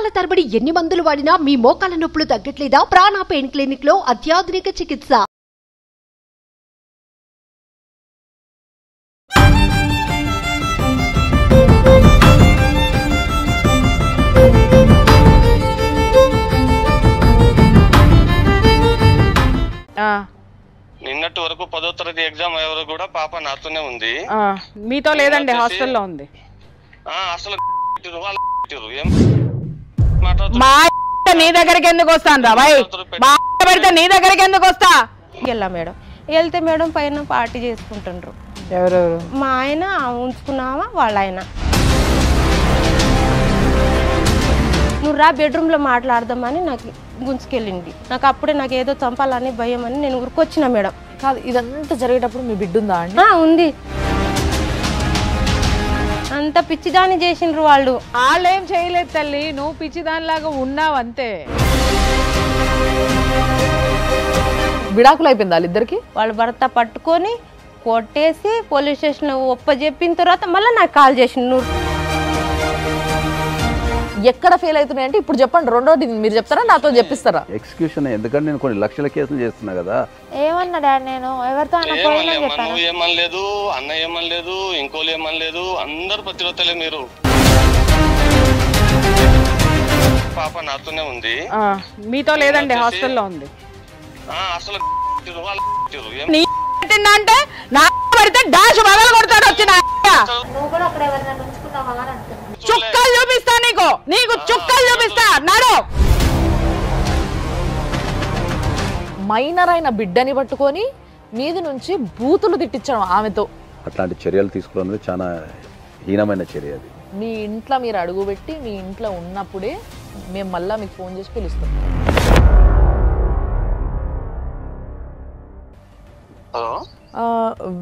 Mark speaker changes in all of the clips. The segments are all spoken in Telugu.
Speaker 1: సంవత్సరాల తరబడి ఎన్ని మందులు వాడినా మీ మోకాల నొప్పులు తగ్గట్లేదా? ప్రాణ పెయిన్ క్లినిక్ లో అత్యాధునిక చికిత్స.
Speaker 2: నిన్నటి వరకు 10వ తరగతి ఎగ్జామ్ అయ్యేవరకు కూడా పాప నాతోనే ఉంది.
Speaker 3: మీతో లేదండి, హాస్టల్లో ఉంది.
Speaker 2: అసలు
Speaker 3: నీ దగ్గరికి ఎందుకు వస్తాను రా బాయ్? పెడితే నీ దగ్గరికి ఎందుకు వస్తా?
Speaker 4: వెళ్ళా మేడం, వెళ్తే మేడం పైన పార్టీ చేసుకుంటుండ్రు.
Speaker 3: ఎవరెవరు?
Speaker 4: మా ఆయన ఉంచుకున్నావా వాళ్ళ ఆయన. నువ్వు రా బెడ్రూమ్లో మాట్లాడదామని నాకు గుంజుకెళ్ళింది. నాకు అప్పుడే నాకు ఏదో చంపాలని భయం అని నేను ఊరికొచ్చిన మేడం.
Speaker 5: కాదు, ఇదంతా జరిగేటప్పుడు మీ బిడ్డ ఉందా అండి?
Speaker 4: ఉంది. అంత పిచ్చిదాన్ని చేసిండ్రు వాళ్ళు.
Speaker 3: వాళ్ళేం చేయలేదు తల్లి, నువ్వు పిచ్చిదానిలాగా ఉన్నావు అంతే.
Speaker 5: విడాకులు అయిపోయింది వాళ్ళిద్దరికి.
Speaker 4: వాళ్ళ భర్త పట్టుకొని కొట్టేసి పోలీస్ స్టేషన్లో ఒప్పజెప్పిన తర్వాత మళ్ళీ నాకు కాల్ చేసిండు. నువ్వు
Speaker 5: ఎక్కడ ఫెయిల్ అవుతున్నాయి అంటే ఇప్పుడు చెప్పండి. రెండోది మీరు చెప్తారా, నాతో చెప్పిస్తారా?
Speaker 6: ఎక్స్క్యూషన్ ఎందుకంటే నేను కొన్ని లక్షల కేసులు చేస్తున్నా కదా.
Speaker 4: ఏమన్నా డాడీ, నేను ఎవరితో
Speaker 2: ఏమనలేదు, అన్న ఏమనలేదు, ఇంకోళ్ళు ఏమనలేదు, అందరు ప్రతిరోజులే. మీరు పాప నాతోనే ఉంది.
Speaker 3: మీతో లేదండి, హాస్టల్లో ఉంది.
Speaker 2: అసలు
Speaker 3: అంటే నా పడితే డాష్ మొదలు కొడతాడు వచ్చిన చుక్కలు చూపిస్తా నీకు చుక్కలు చూపిస్తా. నాడు
Speaker 5: మైనర్ అయిన బిడ్డని పట్టుకొని మీది నుంచి బూతులు తిట్టించడం ఆమెతో.
Speaker 6: అట్లాంటి చర్యలు తీసుకోవడం చాలా హీనమైన చర్య. అది
Speaker 5: మీ ఇంట్లో మీరు అడుగుపెట్టి మీ ఇంట్లో ఉన్నప్పుడే మేము మళ్ళీ మీకు ఫోన్ చేసి పిలుస్తాం.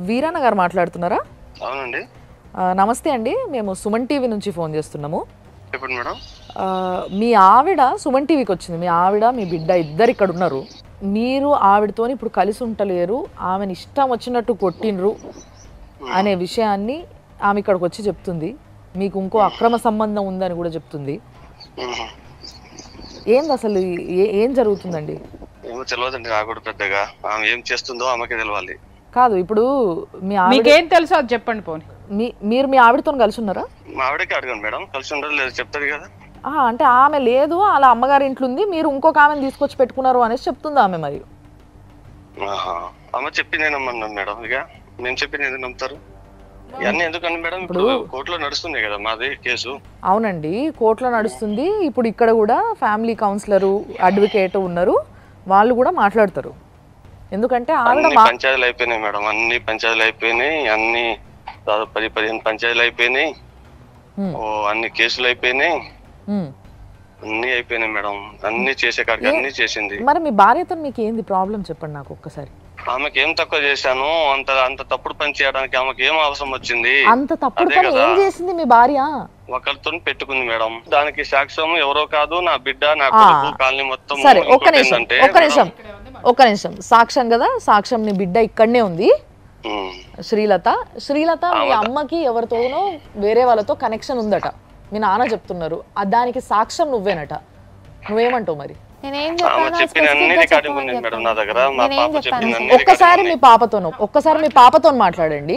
Speaker 5: వీరన్న గారు మాట్లాడుతున్నారా?
Speaker 2: అవునండి.
Speaker 5: నమస్తే అండి, మేము సుమన్ టీవీ నుంచి ఫోన్ చేస్తున్నాము.
Speaker 2: చెప్పండి మేడం.
Speaker 5: మీ ఆవిడ సుమన్ టీవీకి వచ్చింది. మీ ఆవిడ మీ బిడ్డ ఇద్దరు ఇక్కడ ఉన్నారు. మీరు ఆవిడతో ఇప్పుడు కలిసి ఉండలేరు, ఆమెను ఇష్టం వచ్చినట్టు కొట్టినరు అనే విషయాన్ని ఆమె ఇక్కడికి వచ్చి చెప్తుంది. మీకు ఇంకో అక్రమ సంబంధం ఉందని కూడా చెప్తుంది. ఏంది అసలు ఏం జరుగుతుందండి?
Speaker 2: ఏమో తెలియదండి నాకు కూడా పెద్దగా. ఆమె ఏం చేస్తుందో ఆమెకే తెలియాలి.
Speaker 5: కాదు, ఇప్పుడు
Speaker 3: మీకేం తెలుసో అది చెప్పండి. పోనీ
Speaker 5: మీరు మీ ఆవిడతో కలిసి ఉన్నారా?
Speaker 2: మా ఆవిడకి అడగండి మేడం, కలిసి ఉండదు లేదు చెప్తారు కదా.
Speaker 5: అంటే ఆమె లేదు, అలా అమ్మగారి ఇంట్లో ఉంది, మీరు ఇంకొక ఆమెను తీసుకొచ్చి పెట్టుకున్నారు అనేసి చెప్తుంది ఆమె. మరి
Speaker 2: ఆమె చెప్పింది నమ్మన్నాను మేడం. ఇక నేను చెప్పింది ఎందుకు నమ్ముతారు? ఇవన్నీ ఎందుకని మేడం? ఇప్పుడు కోర్టులో నడుస్తుంది కదా మాది కేసు.
Speaker 5: అవునండి, కోర్టులో నడుస్తుంది. ఇప్పుడు ఇక్కడ కూడా ఫ్యామిలీ కౌన్సిలరు, అడ్వకేట్ ఉన్నారు, వాళ్ళు కూడా మాట్లాడతారు. ఎందుకంటే
Speaker 2: పంచాయతీలు అయిపోయినాయి మేడం, అన్ని పంచాయతీలు అయిపోయినాయి, అన్ని దాదాపు 10-15 పంచాయతీలు అయిపోయినాయి, అన్ని కేసులు అయిపోయినాయి, అన్ని అయిపోయినాయి మేడం. అన్ని చేసే కాడికి అన్ని చేసింది.
Speaker 5: మరి మీ భార్యతో మీకు ఏంది ప్రాబ్లం చెప్పండి నాకు ఒక్కసారి.
Speaker 2: ఆమెకి ఏం తక్కువ చేశాను? అంత తప్పుడు పని చేయడానికి ఆమెకి ఏం అవసరం వచ్చింది?
Speaker 5: అంత తప్పుడు పని ఏం చేసింది మీ భార్య?
Speaker 2: ఒకరితో పెట్టుకుంది మేడం. దానికి సాక్ష్యం ఎవరో కాదు, నా బిడ్డ, నా కొడుకు, కాలనీ మొత్తం.
Speaker 5: సరే, ఒక్క నిమిషం. సాక్ష్యం కదా, సాక్ష్యం నీ బిడ్డ ఇక్కడనే ఉంది, శ్రీలత. మీ అమ్మకి ఎవరితోనో వేరే వాళ్ళతో కనెక్షన్ ఉందట, మీ నాన్న చెప్తున్నారు. దానికి సాక్ష్యం నువ్వేనట. నువ్వేమంటావు మరి? ఒక్కసారి మీ పాపతో మాట్లాడండి.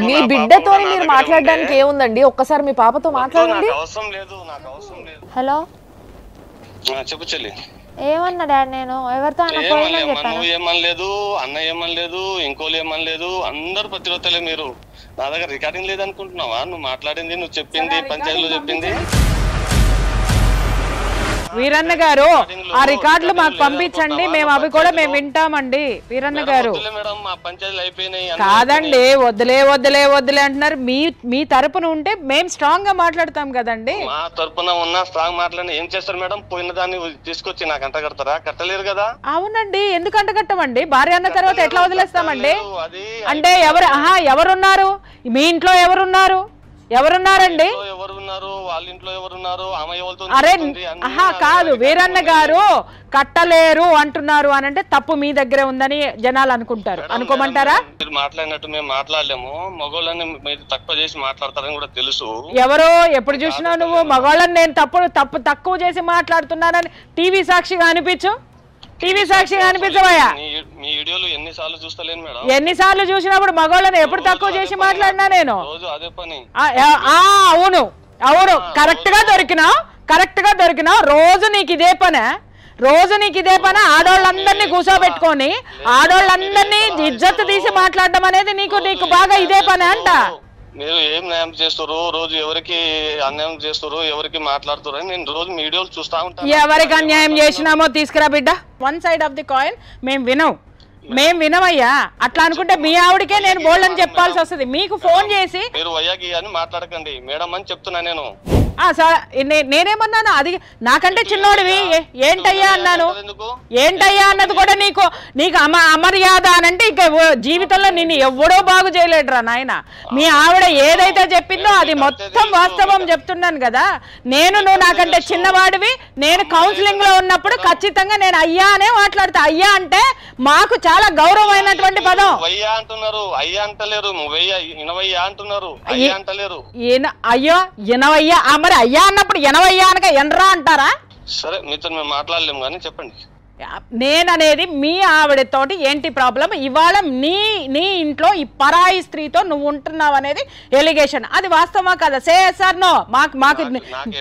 Speaker 5: మీ బిడ్డతో మీరు మాట్లాడడానికి ఏముందండి? ఒక్కసారి మీ పాపతో మాట్లాడండి.
Speaker 4: హలో,
Speaker 2: చెప్పు చెల్లి.
Speaker 4: ఏమన్నా డాడీ, నేను ఎవరితో
Speaker 2: నువ్వు ఏమనలేదు, అన్న ఏమనలేదు, ఇంకోళ్ళు ఏమనలేదు, అందరు ప్రతిరోజులే. మీరు నా దగ్గర రికార్డింగ్ లేదనుకుంటున్నావా? నువ్వు మాట్లాడింది, నువ్వు చెప్పింది, పంచాయతీలో చెప్పింది.
Speaker 3: వీరన్న గారు, ఆ రికార్డులు మాకు పంపించండి, మేము అవి కూడా మేము వింటామండి. వీరన్న గారు కాదండి, వద్దులే అంటున్నారు. మీ తరపున ఉంటే మేము స్ట్రాంగ్ గా మాట్లాడతాం కదండి.
Speaker 2: మా తరపున ఉన్న స్ట్రాంగ్ మాట్లాడి ఏం చేస్తారు మేడం? పోయిన దాన్ని తీసుకొచ్చి నాకు అంట కడతారా? కట్టలేరు కదా.
Speaker 3: అవునండి, ఎందుకు అంట కట్టమండి? భార్య అన్న తర్వాత ఎట్లా వదిలేస్తామండి? అంటే ఎవరున్నారు మీ ఇంట్లో? ఎవరున్నారండి?
Speaker 2: ఎవరున్నారు, వాళ్ళ ఇంట్లో ఎవరున్నారు, ఆమె ఎవరితో
Speaker 3: అరే కాదు వీరన్న గారు కట్టలేరు అంటున్నారు అని అంటే తప్పు మీ దగ్గరే ఉందని జనాలు అనుకుంటారు. అనుకోమంటారా?
Speaker 2: మీరు మాట్లాడినట్టు మేము మాట్లాడలేము. మగవాళ్ళని మీరు తక్కువ చేసి మాట్లాడతారని కూడా తెలుసు.
Speaker 3: ఎవరో ఎప్పుడు చూసినా నువ్వు మగవాళ్ళని నేను తక్కువ చేసి మాట్లాడుతున్నానని టీవీ సాక్షిగా అనిపించు. టీవీ సాక్షిగా అనిపించవయ్యా.
Speaker 2: మీ వీడియోలు ఎన్నిసార్లు చూస్తలేను మేడం.
Speaker 3: ఎన్నిసార్లు చూసినప్పుడు మగవాళ్ళని ఎప్పుడు తక్కువ చేసి మాట్లాడినా నేను.
Speaker 2: రోజు అదే పని.
Speaker 3: అవును అవును కరెక్ట్ గా దొరికినావు. రోజు నీకు ఇదే పని. ఆడోళ్ళందరినీ కూర్చోబెట్టుకొని ఆడోళ్ళందరినీ ఇజ్జత్ తీసి మాట్లాడడం అనేది నీకు బాగా ఇదే పని అంట.
Speaker 2: మీరు ఏం న్యాయం చేస్తారు, రోజు ఎవరికి అన్యాయం చేస్తారు, ఎవరికి మాట్లాడుతారు అని నేను రోజు వీడియోలు చూస్తా ఉంటాను.
Speaker 3: ఎవరికి అన్యాయం చేసినామో తీసుకురా బిడ్డ. One side of the coin మేము వినవయ్యా. అట్లా అనుకుంటే మీ ఆవిడకే నేను బోల్డని చెప్పాల్సి వస్తుంది. మీకు ఫోన్ చేసి
Speaker 2: మీరు వయ్యాకి అని మాట్లాడకండి మేడం అని చెప్తున్నా నేను.
Speaker 3: నేనేమన్నాను? అది నాకంటే చిన్నోడివి ఏంటయ్యా అన్నాను. ఏంటయ్యా అన్నది కూడా నీకు అమర్యాద అనంటే ఇక జీవితంలో నిన్ను ఎవడో బాగు చేయలేడురా నాయన. మీ ఆవిడ ఏదైతే చెప్పిందో అది మొత్తం వాస్తవం చెప్తున్నాను కదా. నువ్వు నాకంటే చిన్నవాడివి. నేను కౌన్సిలింగ్ లో ఉన్నప్పుడు ఖచ్చితంగా నేను అయ్యా అనే మాట్లాడతా. అయ్యా అంటే మాకు చాలా గౌరవమైనటువంటి పదం.
Speaker 2: వయ్యా అంటున్నారు, అయ్యా అంటలేరు. ఇనవయ్యా అంటున్నారు, అయ్యా అంటలేరు.
Speaker 3: అయ్యో ఇనవయ్యా. మరి అయ్యా అన్నప్పుడు ఎనవయ్యా అనక ఎనరా అంటారా?
Speaker 2: సరే మీతో మేము మాట్లాడలేము కానీ చెప్పండి.
Speaker 3: నేననేది మీ ఆవిడతోటి ఏంటి ప్రాబ్లం? ఇవాళ నీ ఇంట్లో ఈ పరాయి స్త్రీతో నువ్వు ఉంటున్నావు అనేది ఎలిగేషన్. అది వాస్తవమా కదా? Sir no. మాకు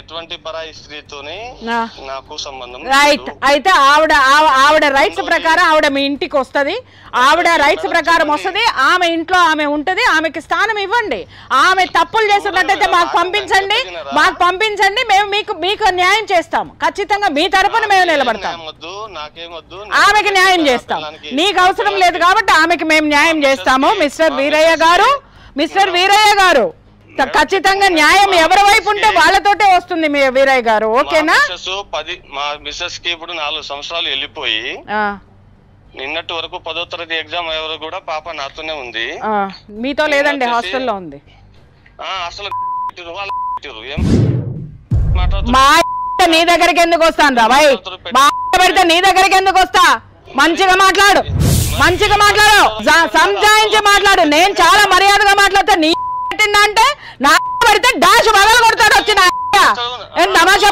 Speaker 2: ఎటువంటి పరాయి స్త్రీతోనే నాకు సంబంధం
Speaker 3: రైట్. అయితే ఆవిడ రైట్స్ ప్రకారం ఆవిడ మీ ఇంటికి వస్తుంది. ఆవిడ రైట్స్ ప్రకారం వస్తుంది. ఆమె ఇంట్లో ఆమె ఉంటది. ఆమెకి స్థానం ఇవ్వండి. ఆమె తప్పులు చేస్తున్నట్టయితే మాకు పంపించండి. మేము మీకు న్యాయం చేస్తాము. ఖచ్చితంగా మీ తరపున మేము నిలబడతాం. ఆమెకి న్యాయం చేస్తాం. నీకు అవసరం లేదు కాబట్టి ఆమెకి మేము న్యాయం చేస్తాము. మిస్టర్ వీరయ్య గారు ఖచ్చితంగా న్యాయం ఎవరి వైపు ఉంటే వాళ్ళతోటే వస్తుంది మీ వీరయ్య గారు. ఓకేనా?
Speaker 2: మా మిస్సెస్ కి ఇప్పుడు 4 సంవత్సరాలు వెళ్ళిపోయి నిన్నటి వరకు 10వ తరగతి ఎగ్జామ్ ఎవరు కూడా పాప నాతోనే ఉంది.
Speaker 3: మీతో లేదండి, హాస్టల్లో ఉంది.
Speaker 2: అసలు
Speaker 3: నీ దగ్గరికి ఎందుకు వస్తాను రా భయ్? పెడితే నీ దగ్గరికి ఎందుకు వస్తా? మంచిగా మాట్లాడు, సంజాయించి మాట్లాడు. నేను చాలా మర్యాదగా మాట్లాడతా. నీ అంటే నా పెడితే డాష్ బగలు కొడతాడు వచ్చి. తమాషా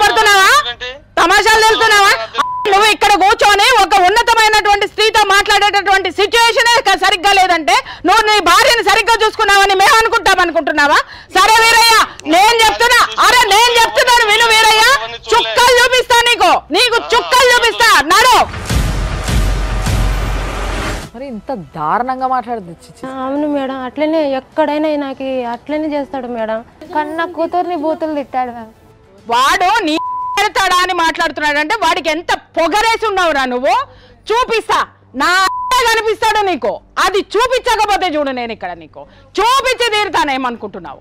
Speaker 3: తమాషాలు తెలుస్తున్నావా? నువ్వు ఇక్కడ కూర్చొని ఒక ఉన్నతమైనటువంటి స్త్రీతో మాట్లాడేటటువంటి సిచ్యువేషన్ సరిగ్గా లేదంటే నువ్వు నీ భార్యని సరిగ్గా చూసుకున్నావని మేము అనుకుంటున్నావా? సరే వీరయ్య, నేను చెప్తున్నాను విను వీరయ్య. చుక్కలు చూపిస్తా నీకు చుక్కలు చూపిస్తా. నడు.
Speaker 5: మరి ఇంత దారుణంగా మాట్లాడదు.
Speaker 4: అవును మేడం, అట్లనే ఎక్కడైనా నాకు అట్లనే చేస్తాడు మేడం. కన్నా కూతుర్ని బూతులు తిట్టాడు మేడం.
Speaker 3: వాడు నీ పెడతాడా అని మాట్లాడుతున్నాడు అంటే వాడికి ఎంత పొగరేసి ఉన్నావురా నువ్వు. చూపిస్తా, నా కనిపిస్తాడు నీకు. అది చూపించకపోతే చూడు, నేను ఇక్కడ నీకు చూపించి తీరుతానేమనుకుంటున్నావు?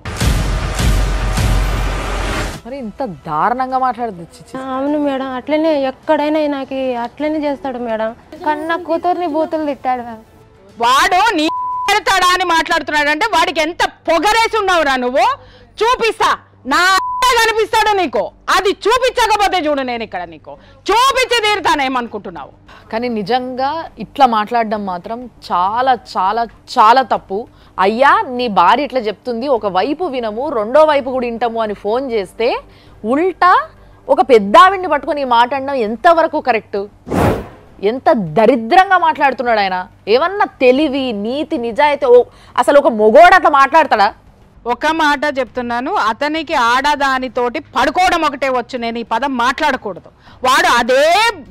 Speaker 5: మరి ఇంత దారుణంగా మాట్లాడదు.
Speaker 4: అవును మేడం, అట్లనే ఎక్కడైనా నాకు అట్లనే చేస్తాడు మేడం. కన్నా కూతుర్ని బూతులు తిట్టాడు మేడం.
Speaker 3: వాడు నీ పెడతాడా అని మాట్లాడుతున్నాడు అంటే వాడికి ఎంత పొగరేసి ఉన్నావురా నువ్వు. చూపిస్తా, నా కనిపిస్తాడు నీకు. అది చూపించకపోతే చూడు, నేను ఇక్కడ నీకు చూపించి తీరుతానేమనుకుంటున్నావు?
Speaker 5: కానీ నిజంగా ఇట్లా మాట్లాడడం మాత్రం చాలా చాలా చాలా తప్పు. అయ్యా నీ భార్య ఇట్లా చెప్తుంది, ఒక వైపు వినము, రెండో వైపు కూడా వింటాము అని ఫోన్ చేస్తే ఉల్టా ఒక పెద్దావిడిని పట్టుకొని ఈ మాట అనడం ఎంతవరకు కరెక్ట్? ఎంత దరిద్రంగా మాట్లాడుతున్నాడు ఆయన. ఏమన్నా తెలివి, నీతి, నిజాయితీ అసలు ఒక మొగోడు అట్లా మాట్లాడతాడా?
Speaker 3: ఒక మాట చెప్తున్నాను, అతనికి ఆడదానితోటి పడుకోవడం ఒకటే వచ్చు. నేను ఈ పదం మాట్లాడకూడదు. వాడు అదే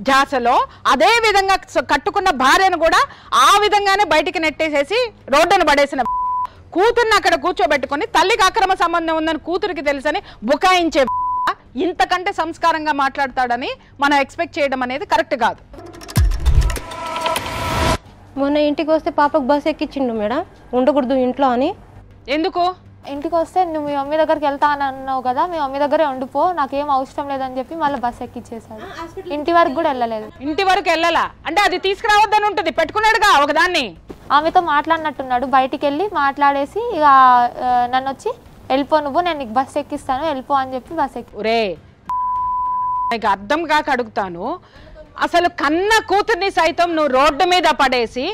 Speaker 3: ధ్యాసలో అదే విధంగా కట్టుకున్న భార్యను కూడా ఆ విధంగానే బయటికి నెట్టేసేసి రోడ్డును పడేసిన కూతుర్ని అక్కడ కూర్చోబెట్టుకొని తల్లికి అక్రమ సంబంధం ఉందని కూతురికి తెలుసని బుకాయించే ఇంతకంటే సంస్కారంగా మాట్లాడతాడని మనం ఎక్స్పెక్ట్ చేయడం అనేది కరెక్ట్ కాదు.
Speaker 4: మొన్న ఇంటికి వస్తే పాపకు బస్ ఎక్కించిండు మేడం, ఉండకూడదు ఇంట్లో అని.
Speaker 3: ఎందుకు?
Speaker 7: ఇంటికి వస్తే నువ్వు మీ మమ్మీ దగ్గరికి వెళ్తా అని అన్నావు కదా, మీ మమ్మీ దగ్గరే ఉండిపో, నాకేం అవసరం లేదని చెప్పి మళ్ళీ బస్ ఎక్కిచ్చేసాడు. ఇంటి వరకు కూడా వెళ్ళలేదు.
Speaker 3: ఇంటి వరకు వెళ్ళాలా అంటే అది తీసుకురావద్దని ఉంటుంది, పెట్టుకున్నాడుగా ఒకదాన్ని.
Speaker 7: ఆమెతో మాట్లాడినట్టున్నాడు, బయటికి వెళ్ళి మాట్లాడేసి ఇక నన్ను వచ్చి వెళ్ళిపో నువ్వు, నేను నీకు బస్ ఎక్కిస్తాను వెళ్ళిపో అని చెప్పి బస్ ఎక్కి.
Speaker 3: ఒరే నీకు అర్థం కాక అడుగుతాను, అసలు కన్న కూతుర్ని సైతం నువ్వు రోడ్డు మీద పడేసి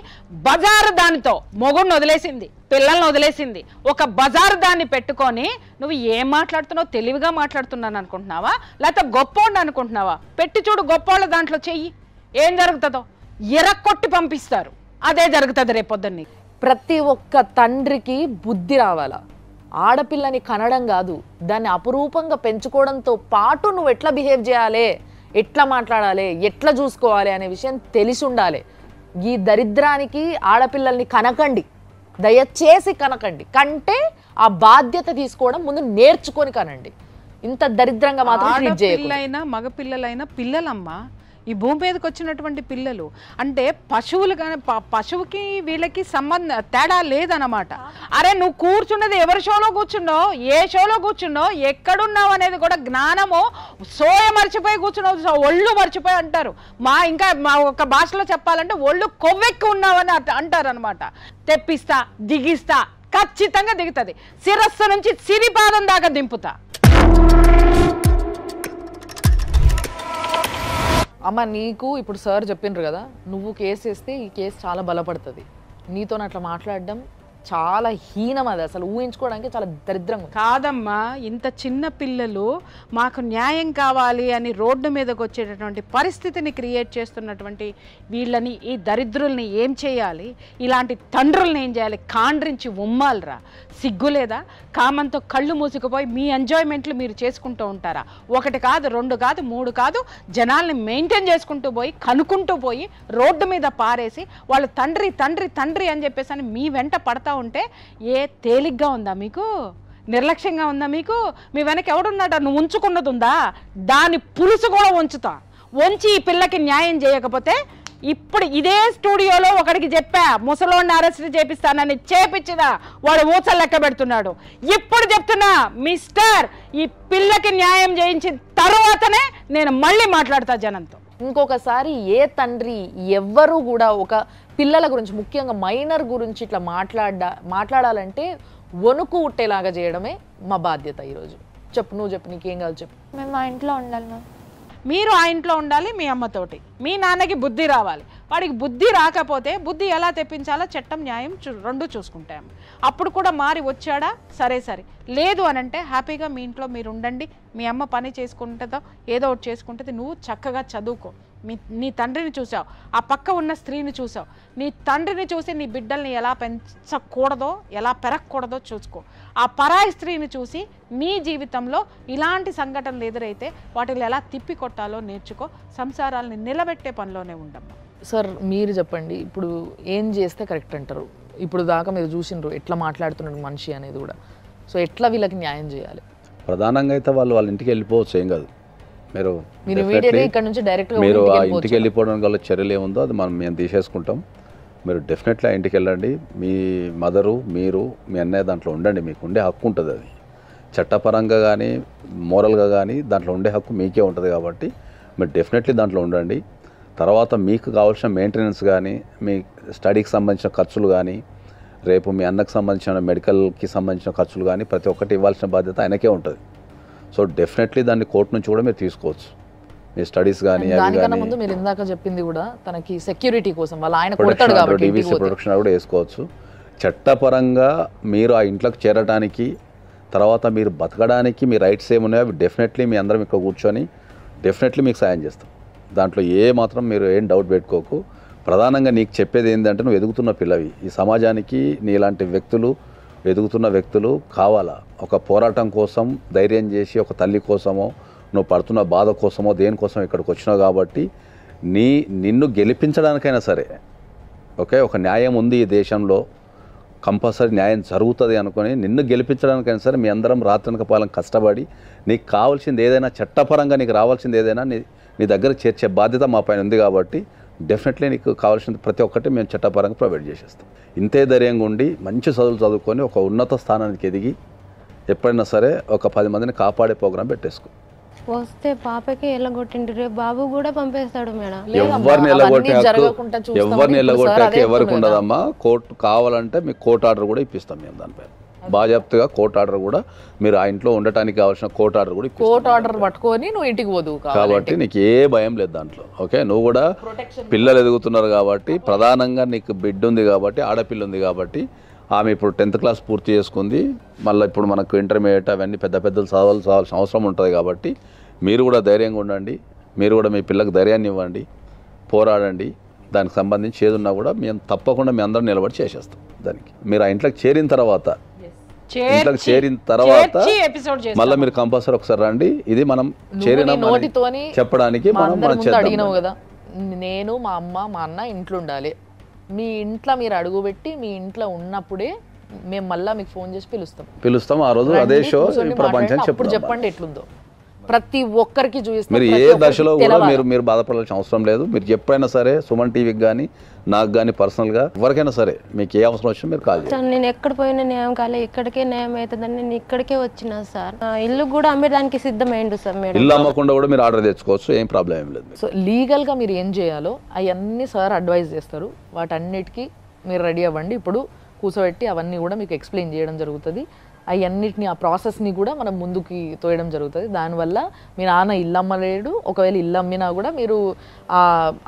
Speaker 3: బజారు దానితో మొగుడిని వదిలేసింది, పిల్లల్ని వదిలేసింది, ఒక బజారు దాన్ని పెట్టుకొని నువ్వు ఏం మాట్లాడుతున్నావు? తెలివిగా మాట్లాడుతున్నాను అనుకుంటున్నావా, లేకపోతే గొప్పోడిని అనుకుంటున్నావా? పెట్టి చూడు గొప్పోళ్ళ దాంట్లో చెయ్యి, ఏం జరుగుతుందో ఎరక్కొట్టి పంపిస్తారు. అదే జరుగుతుంది రేపొద్దున్ని.
Speaker 5: ప్రతి ఒక్క తండ్రికి బుద్ధి రావాలా. ఆడపిల్లని కనడం కాదు, దాన్ని అపురూపంగా పెంచుకోవడంతో పాటు నువ్వు ఎట్లా బిహేవ్ చేయాలి, ఎట్లా మాట్లాడాలి, ఎట్లా చూసుకోవాలి అనే విషయం తెలిసి ఉండాలి. ఈ దరిద్రానికి ఆడపిల్లల్ని కనకండి, దయచేసి కనకండి. కంటే ఆ బాధ్యత తీసుకోవడం ముందు నేర్చుకొని కనండి. ఇంత దరిద్రంగా మాత్రం ట్రీట్ చేయకూడదు.
Speaker 3: ఆడపిల్లైనా మగపిల్లలైనా పిల్లలమ్మా, ఈ భూమి మీదకి వచ్చినటువంటి పిల్లలు అంటే పశువులు కానీ పశువుకి వీళ్ళకి తేడా లేదన్నమాట. అరే నువ్వు కూర్చున్నది ఎవరి షోలో కూర్చున్నావు, ఏ షోలో కూర్చున్నావు, ఎక్కడున్నావు అనేది కూడా జ్ఞానము సోయ మర్చిపోయి కూర్చున్నావు, ఒళ్ళు మర్చిపోయి అంటారు. ఇంకా మా ఒక భాషలో చెప్పాలంటే ఒళ్ళు కొవ్వెక్కి ఉన్నావని అంటారు అనమాట. తెప్పిస్తా దిగిస్తా, ఖచ్చితంగా దిగుతుంది. శిరస్సు నుంచి సిరిపాదం దాకా దింపుతా.
Speaker 5: అమ్మ నీకు ఇప్పుడు సార్ చెప్పిండ్రు కదా, నువ్వు కేసు వేస్తే ఈ కేసు చాలా బలపడుతుంది. నీతో అట్లా మాట్లాడడం చాలా హీనం, అది అసలు ఊహించుకోవడానికి చాలా దరిద్రంగా.
Speaker 3: కాదమ్మా, ఇంత చిన్న పిల్లలు మాకు న్యాయం కావాలి అని రోడ్డు మీదకి వచ్చేటటువంటి పరిస్థితిని క్రియేట్ చేస్తున్నటువంటి వీళ్ళని, ఈ దరిద్రుల్ని ఏం చేయాలి? ఇలాంటి తండ్రుల్ని ఏం చేయాలి? కాండ్రించి ఉమ్మాలరా, సిగ్గులేదా? కామంతో కళ్ళు మూసుకుపోయి మీ ఎంజాయ్మెంట్లు మీరు చేసుకుంటూ ఉంటారా? ఒకటి కాదు, రెండు కాదు, మూడు కాదు, జనాల్ని మెయింటైన్ చేసుకుంటూ పోయి కనుక్కుంటూ పోయి రోడ్డు మీద పారేసి వాళ్ళు తండ్రి తండ్రి తండ్రి అని చెప్పేసి అని మీ వెంట పడతా ఉంటే ఏ తేలిగ్గా ఉందా మీకు? నిర్లక్ష్యంగా ఉందా మీకు? మీ వెనక ఎవడున్నాడా? నువ్వు ఉంచుకున్నది ఉందా? దాని పులుసు కూడా వంచి ఈ పిల్లకి న్యాయం చేయకపోతే ఇప్పుడు ఇదే స్టూడియోలో ఒకడికి చెప్పా, ముసలోడిని అరెస్ట్ చేపిస్తానని, చేపించినా వాడు ఊచలు లెక్క పెడుతున్నాడు. ఇప్పుడు చెప్తున్నా మిస్టర్, ఈ పిల్లకి న్యాయం చేయించిన తర్వాతనే నేను మళ్ళీ మాట్లాడతా జనంతో.
Speaker 5: ఇంకొకసారి ఏ తండ్రి ఎవ్వరూ కూడా ఒక పిల్లల గురించి, ముఖ్యంగా మైనర్ గురించి ఇట్లా మాట్లాడాలంటే వణుకు ఉట్టేలాగా చేయడమే మా బాధ్యత ఈరోజు. చెప్పు, నువ్వు చెప్పు, నీకేం కావాలి చెప్పు.
Speaker 7: మేము మా ఇంట్లో ఉండాలి మ్యామ్.
Speaker 3: మీరు ఆ ఇంట్లో ఉండాలి మీ అమ్మతోటి. మీ నాన్నకి బుద్ధి రావాలి. వాడికి బుద్ధి రాకపోతే బుద్ధి ఎలా తెప్పించాలో చట్టం న్యాయం రెండు చూసుకుంటాం. అప్పుడు కూడా మారి వచ్చాడా సరే, లేదు అనంటే హ్యాపీగా మీ ఇంట్లో మీరు ఉండండి. మీ అమ్మ పని చేసుకుంటుందో ఏదో ఒకటి చేసుకుంటుంది, నువ్వు చక్కగా చదువుకో. నీ తండ్రిని చూసావు, ఆ పక్క ఉన్న స్త్రీని చూసావు, నీ తండ్రిని చూసి నీ బిడ్డల్ని ఎలా పెంచకూడదో, ఎలా పెరగకూడదో చూసుకో. ఆ పరాయి స్త్రీని చూసి నీ జీవితంలో ఇలాంటి సంఘటనలు ఎదురైతే వాటిని ఎలా తిప్పి కొట్టాలో నేర్చుకో. సంసారాలని నిలబెట్టే పనిలోనే ఉండమ్మా.
Speaker 5: సార్ మీరు చెప్పండి, ఇప్పుడు ఏం చేస్తే కరెక్ట్ అంటారు? ఇప్పుడు దాకా మీరు చూసిండ్రు ఎట్లా మాట్లాడుతున్నాడు మనిషి అనేది కూడా. సో ఎట్లా వీళ్ళకి న్యాయం చేయాలి?
Speaker 6: ప్రధానంగా అయితే వాళ్ళ ఇంటికి వెళ్ళిపోవచ్చు, ఏం కాదు. మీరు ఆ ఇంటికి వెళ్ళిపోవడానికి వల్ల చర్యలు ఏముందో అది మేము తీసేసుకుంటాం. మీరు డెఫినెట్లీ ఆ ఇంటికి వెళ్ళండి. మీ మదరు, మీరు, మీ అన్నయ్య దాంట్లో ఉండండి. మీకు ఉండే హక్కు ఉంటుంది. అది చట్టపరంగా కానీ మోరల్గా కానీ దాంట్లో ఉండే హక్కు మీకే ఉంటుంది. కాబట్టి మీరు డెఫినెట్లీ దాంట్లో ఉండండి. తర్వాత మీకు కావాల్సిన మెయింటెనెన్స్ కానీ, మీ స్టడీకి సంబంధించిన ఖర్చులు కానీ, రేపు మీ అన్నకు సంబంధించిన మెడికల్కి సంబంధించిన ఖర్చులు కానీ ప్రతి ఒక్కటి ఇవ్వాల్సిన బాధ్యత ఆయనకే ఉంటుంది. సో డెఫినెట్లీ దాన్ని కోర్టు నుంచి కూడా మీరు తీసుకోవచ్చు. మీ స్టడీస్ కానీ
Speaker 5: దానికన్నా ముందు మీరు ఇందాక చెప్పింది కూడా తనకి సెక్యూరిటీ కోసం వాళ్ళ ఆయన కొడతాడు కాబట్టి
Speaker 6: డీవీసీ ప్రొటెక్షన్ కూడా వేసుకోవచ్చు. చట్టపరంగా మీరు ఆ ఇంట్లోకి చేరడానికి, తర్వాత మీరు బతకడానికి మీ రైట్స్ ఏమున్నాయో అవి డెఫినెట్లీ మీ అందరం ఇక్కడ కూర్చొని డెఫినెట్లీ మీకు సాయం చేస్తాం. దాంట్లో మాత్రం మీరు ఏం డౌట్ పెట్టుకోకు. ప్రధానంగా నీకు చెప్పేది ఏంటంటే, నువ్వు ఎదుగుతున్న పిల్లవి. ఈ సమాజానికి నీలాంటి వ్యక్తులు, ఎదుగుతున్న వ్యక్తులు కావాలా. ఒక పోరాటం కోసం ధైర్యం చేసి, ఒక తల్లి కోసమో, నువ్వు పడుతున్న బాధ కోసమో, దేనికోసం ఇక్కడికి వచ్చినావు. కాబట్టి నిన్ను గెలిపించడానికైనా సరే, ఓకే, ఒక న్యాయం ఉంది ఈ దేశంలో, కంపల్సరీ న్యాయం జరుగుతుంది అనుకొని నిన్ను గెలిపించడానికైనా సరే మీ అందరం రాత్రనక పాలన కష్టపడి నీకు కావాల్సింది ఏదైనా, చట్టపరంగా నీకు రావాల్సింది ఏదైనా నీ దగ్గర చేర్చే బాధ్యత మా పైన ఉంది. కాబట్టి డెఫినెట్లీ నీకు కావాల్సింది ప్రతి ఒక్కటి మేము చట్టపరంగా ప్రొవైడ్ చేసేస్తాం. ఇంతే ధైర్యంగా ఉండి మంచి చదువులు చదువుకొని ఒక ఉన్నత స్థానానికి ఎదిగి ఎప్పుడైనా సరే ఒక 10 మందిని కాపాడే ప్రోగ్రాం పెట్టేసుకో.
Speaker 4: వస్తే పాపకి ఎల్లగొట్టిండు, రేపు బాబు కూడా పంపేస్తాడు మేడం.
Speaker 6: ఎవరిని ఎల్లగొట్టాక ఎవరికి ఉండదమ్మా. కోర్టు కావాలంటే మీకు కోర్టు ఆర్డర్ కూడా ఇప్పిస్తాం మేము దానిపైన. బాజాప్తుగా కోర్టు ఆర్డర్ కూడా మీరు ఆ ఇంట్లో ఉండటానికి కావాల్సిన కోర్టు ఆర్డర్ కూడా
Speaker 5: కోర్టు ఆర్డర్ పట్టుకొని నువ్వు ఇంటికి పోదు
Speaker 6: కాబట్టి నీకు ఏ భయం లేదు దాంట్లో. ఓకే, నువ్వు కూడా పిల్లలు ఎదుగుతున్నారు కాబట్టి, ప్రధానంగా నీకు బిడ్డ ఉంది కాబట్టి, ఆడపిల్ల ఉంది కాబట్టి, ఆమె ఇప్పుడు 10th క్లాస్ పూర్తి చేసుకుంది, మళ్ళీ ఇప్పుడు మనకు ఇంటర్మీడియట్ అవన్నీ పెద్ద పెద్దలు చదవాల్సిన అవసరం ఉంటుంది కాబట్టి మీరు కూడా ధైర్యంగా ఉండండి. మీరు కూడా మీ పిల్లలకు ధైర్యాన్ని ఇవ్వండి, పోరాడండి. దానికి సంబంధించి ఏదున్నా కూడా మేము తప్పకుండా మీ అందరం నిలబడి చేసేస్తాం. దానికి మీరు ఆ ఇంట్లోకి చేరిన తర్వాత మళ్ళీ మీరు కంపల్సరీ ఒకసారి రండి. ఇది మనం చేరిన చెప్పడానికి
Speaker 5: అడిగినావు కదా, నేను మా అమ్మ మా అన్న ఇంట్లో ఉండాలి, మీ ఇంట్లో మీరు అడుగుపెట్టి మీ ఇంట్లో ఉన్నప్పుడే మేము మళ్ళీ మీకు ఫోన్ చేసి పిలుస్తాం. ఆ రోజు అదే షో ప్రపంచానికి చెప్పండి ఎట్లుందో ప్రతి ఒక్కరికి చూపిస్తాం.
Speaker 6: మీరు ఏ దశలో కూడా మీరు బాధపడాల్సిన అవసరం లేదు. మీరు ఎప్పుడైనా సరే సుమన్ టీవీకి కానీ నాకు కానీ పర్సనల్గా ఎవరికైనా సరే మీకు ఏ అవసరం వచ్చినా మీరు కాల్ చేయండి.
Speaker 4: నేను ఎక్కడ పోయినా న్యాయం కాలే, ఇక్కడికే న్యాయం అవుతుందని నేను ఇక్కడికే వచ్చినా సార్. ఇల్లు కూడా అమ్మేదానికి సిద్ధమైండు సార్. మేడం
Speaker 6: ఇల్లు అమ్మకుండా కూడా మీరు ఆర్డర్ తెచ్చుకోవచ్చు, ఏం ప్రాబ్లం ఏం లేదు.
Speaker 5: సో లీగల్గా మీరు ఏం చేయాలో అవన్నీ సార్ అడ్వైజ్ చేస్తారు. వాటన్నిటికీ మీరు రెడీ అవ్వండి. ఇప్పుడు కూర్చోబెట్టి అవన్నీ కూడా మీకు ఎక్స్ప్లెయిన్ చేయడం జరుగుతుంది. అవన్నిటిని ఆ ప్రాసెస్ని కూడా మనం ముందుకి తోయడం జరుగుతుంది. దానివల్ల మీ నాన్న ఇల్లు అమ్మలేడు. ఒకవేళ ఇల్లు అమ్మినా కూడా మీరు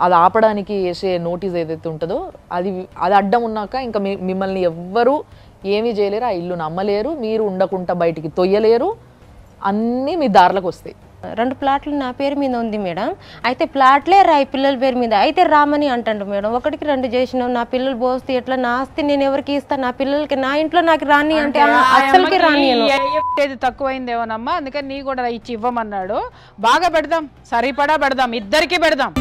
Speaker 5: అది ఆపడానికి వేసే నోటీస్ ఏదైతే ఉంటుందో అది అడ్డం ఉన్నాక ఇంకా మిమ్మల్ని ఎవ్వరూ ఏమీ చేయలేరు. ఆ ఇల్లుని అమ్మలేరు, మీరు ఉండకుండా బయటికి తొయ్యలేరు. అన్నీ మీ దారిలోకి వస్తాయి.
Speaker 4: 2 ప్లాట్లు నా పేరు మీద ఉంది మేడం. అయితే ప్లాట్లే రాయి పిల్లల పేరు మీద. అయితే రామని అంటాడు మేడం. 1కి 2 చేసినావు, నా పిల్లలు పోస్తే ఎట్లా, నా ఆస్తి నేను ఎవరికి ఇస్తాను, నా పిల్లలకి నా ఇంట్లో నాకు రాని అంటే అసలుకి రాని.
Speaker 3: తక్కువైందేమోనమ్మా, అందుకని నీ కూడా ఇచ్చి ఇవ్వమన్నాడు. బాగా పెడదాం, సరిపడా పెడదాం, ఇద్దరికి పెడదాం.